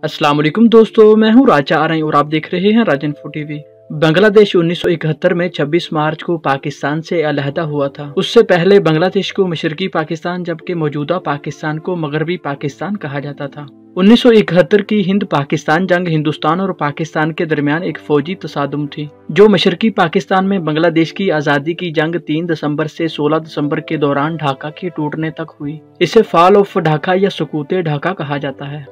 अस्सलाम वालेकुम दोस्तों, मैं हूं राजा आरई और आप देख रहे हैं राज इन्फो टीवी। बांग्लादेश 1971 में 26 मार्च को पाकिस्तान से अलहदा हुआ था। उससे पहले बांग्लादेश को मशरकी पाकिस्तान जबकि मौजूदा पाकिस्तान को मगरबी पाकिस्तान कहा जाता था। 1971 की हिंद पाकिस्तान जंग हिंदुस्तान और पाकिस्तान के दरमियान एक फौजी तसादुम थी जो मशरकी पाकिस्तान में बांग्लादेश की आज़ादी की जंग 3 दिसंबर से 16 दिसंबर के दौरान ढाका के टूटने तक हुई। इसे फॉल ऑफ ढाका या सुकूते ढाका कहा जाता है।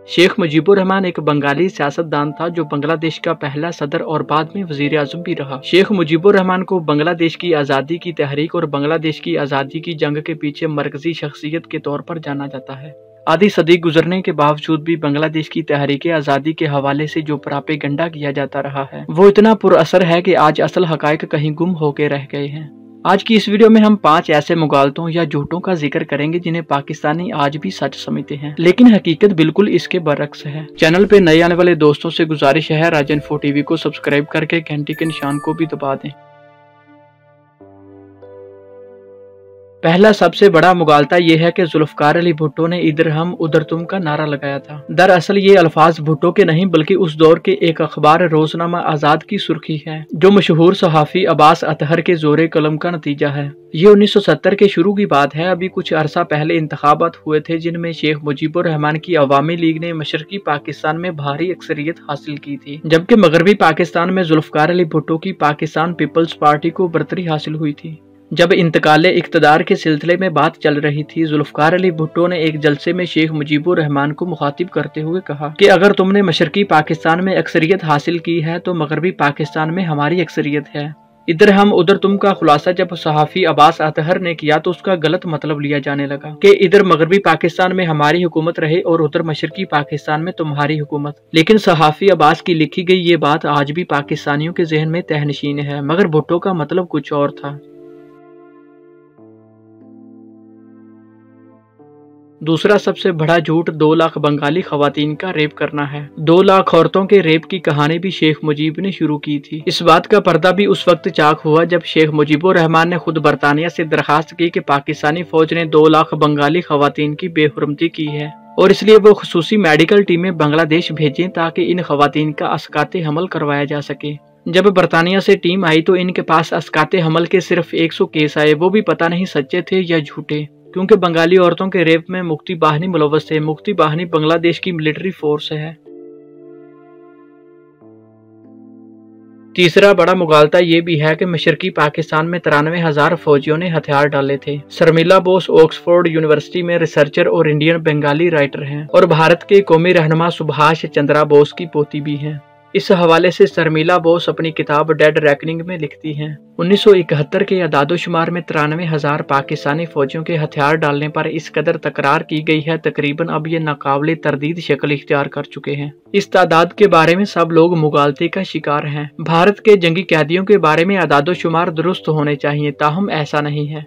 शेख मुजीबुर रहमान एक बंगाली सियासतदान था जो बांग्लादेश का पहला सदर और बाद में वजीर आजम भी रहा। शेख मुजीबुर रहमान को बांग्लादेश की आज़ादी की तहरीक और बांग्लादेश की आज़ादी की जंग के पीछे मरकजी शख्सियत के तौर पर जाना जाता है। आधी सदी गुजरने के बावजूद भी बांग्लादेश की तहरीक आज़ादी के हवाले से जो प्रोपेगेंडा किया जाता रहा है वो इतना पुरअसर है कि आज असल हकायक कहीं गुम होके रह गए हैं। आज की इस वीडियो में हम 5 ऐसे मुगालतों या झूठों का जिक्र करेंगे जिन्हें पाकिस्तानी आज भी सच समझते हैं, लेकिन हकीकत बिल्कुल इसके बरक्स है। चैनल पे नए आने वाले दोस्तों से गुजारिश है राज इन्फो टीवी को सब्सक्राइब करके घंटी के निशान को भी दबा दें। पहला सबसे बड़ा मुगालता ये है कि जुल्फकार अली भुट्टो ने इधर हम उधर तुम का नारा लगाया था। दरअसल ये अल्फाज भुट्टो के नहीं बल्कि उस दौर के एक अखबार रोजनामा आजाद की सुर्खी है जो मशहूर सहाफी अब्बास अतहर के जोरे कलम का नतीजा है। ये 1970 के शुरू की बात है। अभी कुछ अरसा पहले इंतखाबात हुए थे जिनमें शेख मुजीबुर रहमान की अवामी लीग ने मशरकी पाकिस्तान में भारी अक्सरियत हासिल की थी, जबकि मगरबी पाकिस्तान में जुल्फकार अली भुट्टो की पाकिस्तान पीपल्स पार्टी को बरतरी हासिल हुई थी। जब इंतकाले इक्तदार के सिलसिले में बात चल रही थी, जुल्फकार अली भुट्टो ने एक जलसे में शेख मुजीबुर रहमान को मुखातिब करते हुए कहा कि अगर तुमने मशरकी पाकिस्तान में अक्सरियत हासिल की है तो मगरबी पाकिस्तान में हमारी अक्सरियत है। इधर हम उधर तुम का खुलासा जब सहाफी अब्बास अतहर ने किया तो उसका गलत मतलब लिया जाने लगा कि इधर मगरबी पाकिस्तान में हमारी हुकूमत रहे और उधर मशरकी पाकिस्तान में तुम्हारी हुकूमत। लेकिन सहाफी अब्बास की लिखी गई ये बात आज भी पाकिस्तानियों के जहन में तहनशीन है, मगर भुट्टो का मतलब कुछ और था। दूसरा सबसे बड़ा झूठ 2 लाख बंगाली खवातीन का रेप करना है। 2 लाख औरतों के रेप की कहानी भी शेख मुजीब ने शुरू की थी। इस बात का पर्दा भी उस वक्त चाक हुआ जब शेख मुजीबुर रहमान ने खुद बरतानिया से दरखास्त की कि पाकिस्तानी फौज ने 2 लाख बंगाली खवातीन की बेहुरमती की है और इसलिए वो खुसूसी मेडिकल टीमें बांग्लादेश भेजें ताकि इन खवातीन का अस्काते हमल करवाया जा सके। जब बरतानिया से टीम आई तो इनके पास अस्काते हमल के सिर्फ 100 केस आए, वो भी पता नहीं सच्चे थे या झूठे, क्योंकि बंगाली औरतों के रेप में मुक्ति बाहिनी मुलव्वस थे। मुक्ति बाहिनी बांग्लादेश की मिलिट्री फोर्स है। तीसरा बड़ा मुगालता ये भी है कि मशरकी पाकिस्तान में 93,000 फौजियों ने हथियार डाले थे। शर्मिला बोस ऑक्सफोर्ड यूनिवर्सिटी में रिसर्चर और इंडियन बंगाली राइटर हैं और भारत के कौमी रहनुमा सुभाष चंद्रा बोस की पोती भी हैं। इस हवाले से शर्मिला बोस अपनी किताब डेड रेकनिंग में लिखती हैं, 1971 के अदादोशुमार में 93,000 पाकिस्तानी फौजियों के हथियार डालने पर इस कदर तकरार की गई है, तकरीबन अब ये नाकाबिले तरदीद शक्ल इख्तियार कर चुके हैं। इस तादाद के बारे में सब लोग मुगालते का शिकार हैं। भारत के जंगी कैदियों के बारे में अदादोशुमार दुरुस्त होने चाहिए, ताहम ऐसा नहीं है।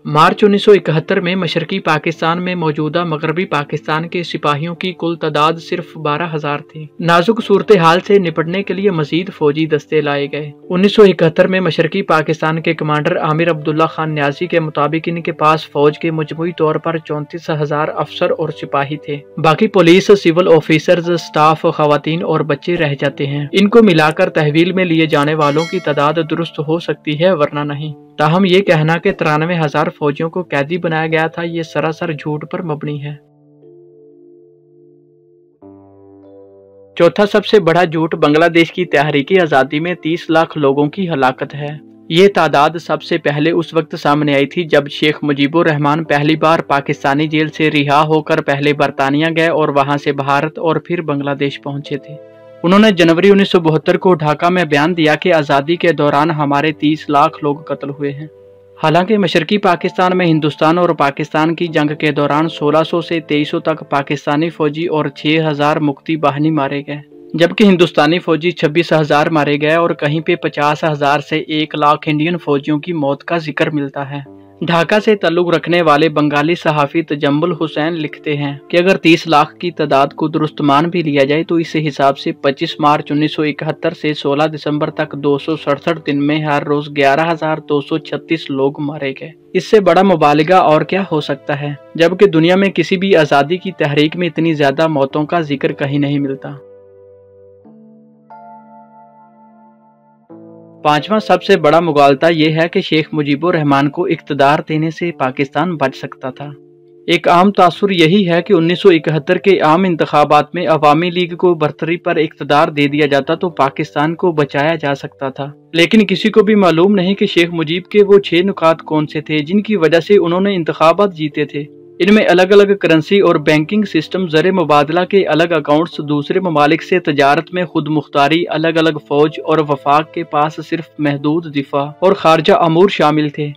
मार्च 1971 में मशरकी पाकिस्तान में मौजूदा मगरबी पाकिस्तान के सिपाहियों की कुल तादाद सिर्फ 12,000 थी। नाजुक सूरत हाल से निपटने के लिए मजीद फौजी दस्ते लाए गए। 1971 में मशरकी पाकिस्तान के कमांडर आमिर अब्दुल्ला खान न्याजी के मुताबिक इनके पास फौज के मजमूई तौर पर 34,000 अफसर और सिपाही थे। बाकी पुलिस, सिविल ऑफिसर्स, स्टाफ, खवातीन और बच्चे रह जाते हैं। इनको मिलाकर तहवील में लिए जाने वालों की तादाद दुरुस्त हो सकती है, वरना नहीं। ताहम ये कहना कि 93,000 फौजियों को कैदी बनाया गया था, ये सरासर झूठ पर मबनी है। चौथा सबसे बड़ा झूठ बांग्लादेश की तहरीकी आज़ादी में 30 लाख लोगों की हलाकत है। ये तादाद सबसे पहले उस वक्त सामने आई थी जब शेख मुजीबुर रहमान पहली बार पाकिस्तानी जेल से रिहा होकर पहले बरतानिया गए और वहां से भारत और फिर बांग्लादेश पहुंचे थे। उन्होंने जनवरी 1972 को ढाका में बयान दिया कि आज़ादी के दौरान हमारे 30 लाख लोग कत्ल हुए हैं। हालांकि मशरकी पाकिस्तान में हिंदुस्तान और पाकिस्तान की जंग के दौरान 1600 से 2300 तक पाकिस्तानी फौजी और 6,000 मुक्ति बाहिनी मारे गए, जबकि हिंदुस्तानी फौजी 26,000 मारे गए और कहीं पे 50,000 से 1 लाख इंडियन फौजियों की मौत का जिक्र मिलता है। ढाका से ताल्लुक रखने वाले बंगाली सहाफ़ी तजम्मुल हुसैन लिखते हैं कि अगर 30 लाख की तादाद को दुरुस्त मान भी लिया जाए तो इस हिसाब से 25 मार्च 1971 से 16 दिसंबर तक 267 दिन में हर रोज 11,236 लोग मारे गए। इससे बड़ा मुबालिगा और क्या हो सकता है, जबकि दुनिया में किसी भी आज़ादी की तहरीक में इतनी ज्यादा मौतों का जिक्र कहीं नहीं मिलता। पांचवा सबसे बड़ा मुगालता यह है कि शेख मुजीबुर रहमान को इक़्तिदार देने से पाकिस्तान बच सकता था। एक आम तासुर यही है कि 1971 के आम इंतखाबात में अवामी लीग को बरतरी पर इक़्तिदार दे दिया जाता तो पाकिस्तान को बचाया जा सकता था, लेकिन किसी को भी मालूम नहीं कि शेख मुजीब के वो 6 नुकात कौन से थे जिनकी वजह से उन्होंने इंतखाबात जीते थे। इनमें अलग अलग करेंसी और बैंकिंग सिस्टम, ज़र मुबादला के अलग अकाउंट्स, दूसरे ममालिक से तजारत में खुद मुख्तारी, अलग अलग फौज और वफाक के पास सिर्फ महदूद दिफा और खारजा अमूर शामिल थे।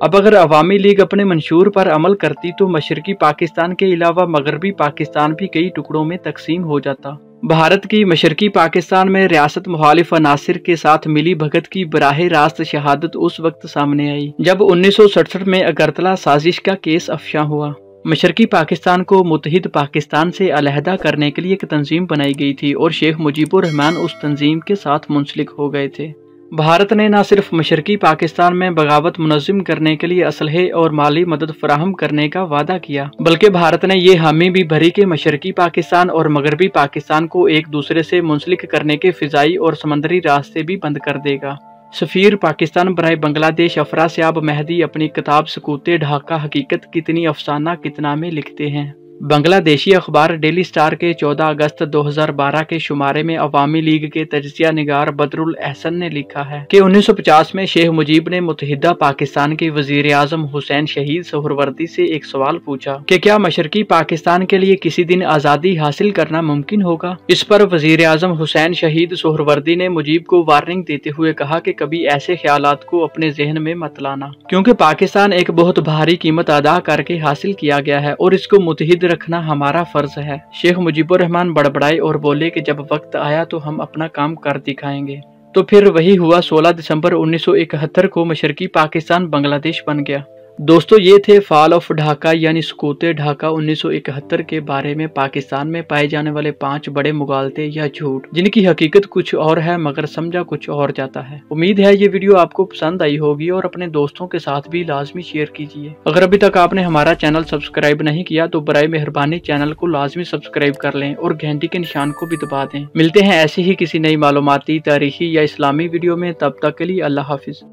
अब अगर अवामी लीग अपने मंशूर पर अमल करती तो मशरकी पाकिस्तान के अलावा मगरबी पाकिस्तान भी कई टुकड़ों में तकसीम हो जाता। भारत की मशरकी पाकिस्तान में रियासत मुखालिफ अनासिर के साथ मिली भगत की बराह रास्त शहादत उस वक्त सामने आई जब 1967 में अगरतला साजिश का केस अफशा हुआ। मशरकी पाकिस्तान को मुत्तहिद पाकिस्तान से अलहदा करने के लिए एक तंजीम बनाई गई थी और शेख मुजीबुर रहमान उस तंजीम के साथ मुंसलिक हो गए थे। भारत ने न सिर्फ मशरकी पाकिस्तान में बगावत मुनज़्ज़म करने के लिए असलहे और माली मदद फराहम करने का वादा किया, बल्कि भारत ने ये हामी भी भरी कि मशरकी पाकिस्तान और मगरबी पाकिस्तान को एक दूसरे से मुंसलिक करने के फ़िज़ाई और समंदरी रास्ते भी बंद कर देगा। सफ़ीर पाकिस्तान बराए बांग्लादेश अफरासियाब महदी अपनी किताब सकूते ढाका हकीकत कितनी अफसाना कितना में लिखते हैं। बांग्लादेशी अखबार डेली स्टार के 14 अगस्त 2012 के शुमारे में अवामी लीग के तजज़िया निगार बदरुल एहसन ने लिखा है कि 1950 में शेख मुजीब ने मुत्तहिदा पाकिस्तान के वज़ीर आज़म हुसैन शहीद सोहरवर्दी से एक सवाल पूछा कि क्या मशरकी पाकिस्तान के लिए किसी दिन आज़ादी हासिल करना मुमकिन होगा। इस पर वज़ीर आज़म हुसैन शहीद सोहरवर्दी ने मुजीब को वार्निंग देते हुए कहा कि कभी ऐसे ख्यालात को अपने जहन में मत लाना, क्योंकि पाकिस्तान एक बहुत भारी कीमत अदा करके हासिल किया गया है और इसको मुत्तहिद रखना हमारा फर्ज है। शेख मुजीबुर रहमान बड़बड़ाए और बोले कि जब वक्त आया तो हम अपना काम कर दिखाएंगे। तो फिर वही हुआ। 16 दिसंबर 1971 को मशरकी पाकिस्तान बांग्लादेश बन गया। दोस्तों, ये थे फॉल ऑफ ढाका यानी सकूते ढाका 1971 के बारे में पाकिस्तान में पाए जाने वाले 5 बड़े मुगालते या झूठ, जिनकी हकीकत कुछ और है मगर समझा कुछ और जाता है। उम्मीद है ये वीडियो आपको पसंद आई होगी और अपने दोस्तों के साथ भी लाजमी शेयर कीजिए। अगर अभी तक आपने हमारा चैनल सब्सक्राइब नहीं किया तो बराए मेहरबानी चैनल को लाजमी सब्सक्राइब कर लें और घंटी के निशान को भी दबा दें। मिलते हैं ऐसी ही किसी नई मालूमाती, तारीखी या इस्लामी वीडियो में। तब तक के लिए अल्लाह हाफिज।